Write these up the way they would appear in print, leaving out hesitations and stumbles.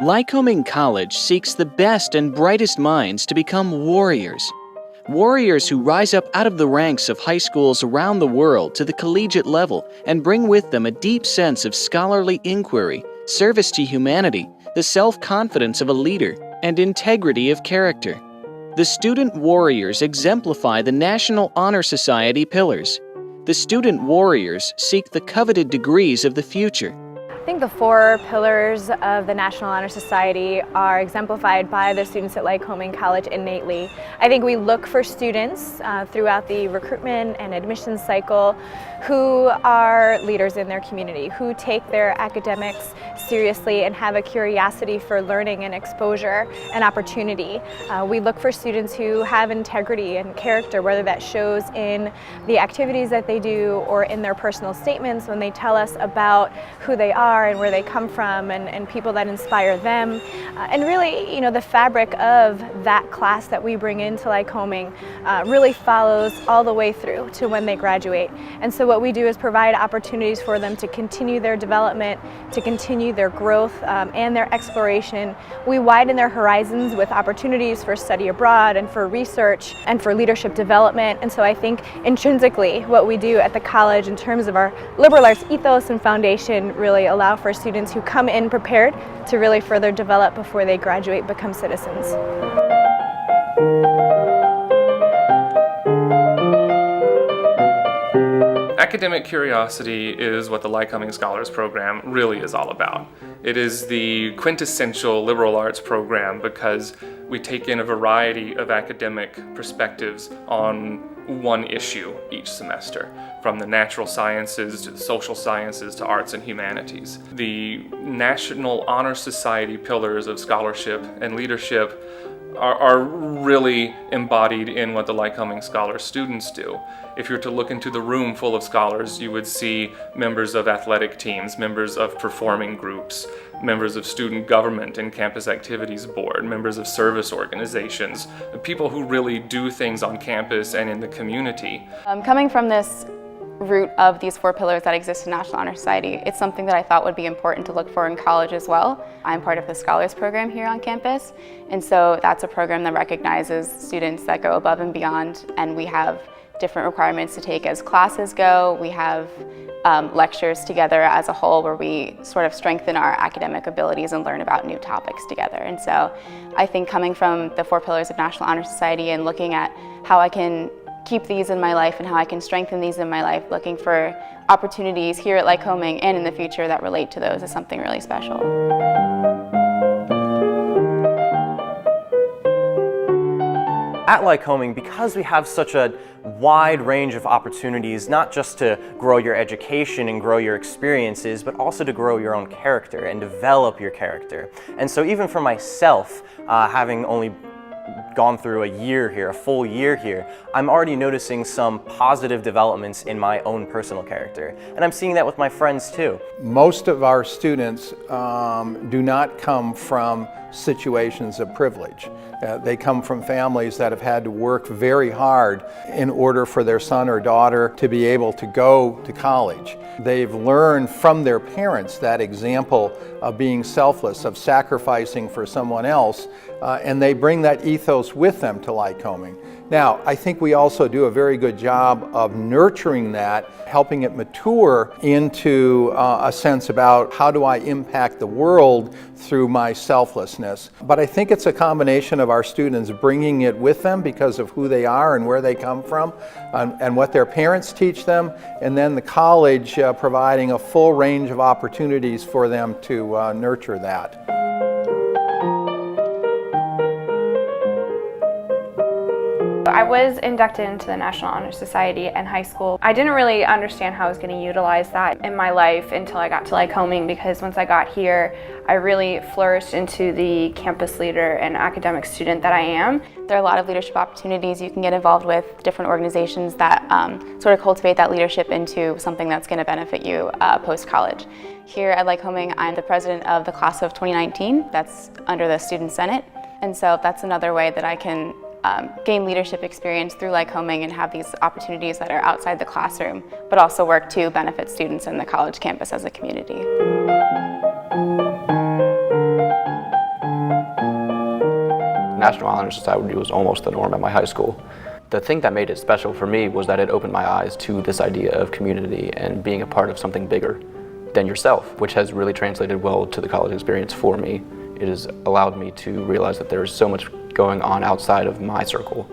Lycoming College seeks the best and brightest minds to become warriors. Warriors who rise up out of the ranks of high schools around the world to the collegiate level and bring with them a deep sense of scholarly inquiry, service to humanity, the self-confidence of a leader, and integrity of character. The student warriors exemplify the National Honor Society pillars. The student warriors seek the coveted degrees of the future. I think the four pillars of the National Honor Society are exemplified by the students at Lycoming College innately. I think we look for students throughout the recruitment and admissions cycle who are leaders in their community, who take their academics seriously and have a curiosity for learning and exposure and opportunity. We look for students who have integrity and character, whether that shows in the activities that they do or in their personal statements when they tell us about who they are and where they come from and people that inspire them. And really, you know, the fabric of that class that we bring into Lycoming really follows all the way through to when they graduate. And so what we do is provide opportunities for them to continue their development, to continue their growth and their exploration. We widen their horizons with opportunities for study abroad and for research and for leadership development. And so I think intrinsically what we do at the college in terms of our liberal arts ethos and foundation really allow for students who come in prepared to really further develop before they graduate, become citizens. Academic curiosity is what the Lycoming Scholars Program really is all about. It is the quintessential liberal arts program because we take in a variety of academic perspectives on one issue each semester, from the natural sciences to the social sciences to arts and humanities. The National Honor Society pillars of scholarship and leadership are really embodied in what the Lycoming Scholars students do. If you're to look into the room full of scholars, you would see members of athletic teams, members of performing groups, members of student government and campus activities board, members of service organizations, people who really do things on campus and in the community. Coming from this root of these four pillars that exist in National Honor Society, it's something that I thought would be important to look for in college as well. I'm part of the Scholars Program here on campus, and so that's a program that recognizes students that go above and beyond, and we have different requirements to take as classes go. We have lectures together as a whole where we sort of strengthen our academic abilities and learn about new topics together. And so I think coming from the four pillars of National Honor Society and looking at how I can keep these in my life and how I can strengthen these in my life, looking for opportunities here at Lycoming and in the future that relate to those is something really special. At Lycoming, because we have such a wide range of opportunities, not just to grow your education and grow your experiences, but also to grow your own character and develop your character. And so even for myself, having only gone through a year here, a full year here, I'm already noticing some positive developments in my own personal character. And I'm seeing that with my friends too. Most of our students do not come from situations of privilege. They come from families that have had to work very hard in order for their son or daughter to be able to go to college. They've learned from their parents that example of being selfless, of sacrificing for someone else, and they bring that ethos with them to Lycoming. Now, I think we also do a very good job of nurturing that, helping it mature into a sense about how do I impact the world through my selflessness. But I think it's a combination of our students bringing it with them because of who they are and where they come from and what their parents teach them, and then the college providing a full range of opportunities for them to nurture that. I was inducted into the National Honor Society in high school. I didn't really understand how I was going to utilize that in my life until I got to Lycoming, because once I got here, I really flourished into the campus leader and academic student that I am. There are a lot of leadership opportunities you can get involved with, different organizations that sort of cultivate that leadership into something that's going to benefit you post-college. Here at Lycoming, I'm the president of the class of 2019. That's under the Student Senate. And so that's another way that I can gain leadership experience through Lycoming and have these opportunities that are outside the classroom, but also work to benefit students in the college campus as a community. National Honor Society was almost the norm at my high school. The thing that made it special for me was that it opened my eyes to this idea of community and being a part of something bigger than yourself, which has really translated well to the college experience for me. It has allowed me to realize that there is so much going on outside of my circle,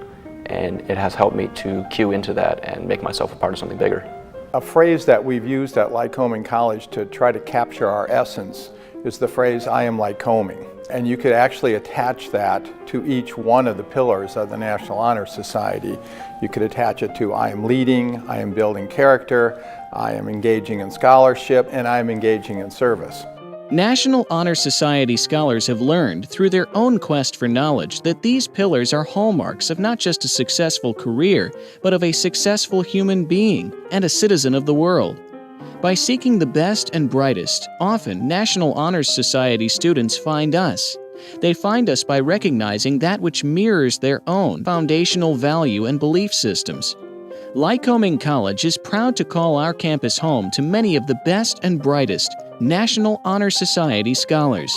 and it has helped me to cue into that and make myself a part of something bigger. A phrase that we've used at Lycoming College to try to capture our essence is the phrase, "I am Lycoming." And you could actually attach that to each one of the pillars of the National Honor Society. You could attach it to I am leading, I am building character, I am engaging in scholarship, and I am engaging in service. National Honor Society scholars have learned through their own quest for knowledge that these pillars are hallmarks of not just a successful career, but of a successful human being and a citizen of the world. By seeking the best and brightest, often National Honor Society students find us. They find us by recognizing that which mirrors their own foundational value and belief systems. Lycoming College is proud to call our campus home to many of the best and brightest National Honor Society scholars.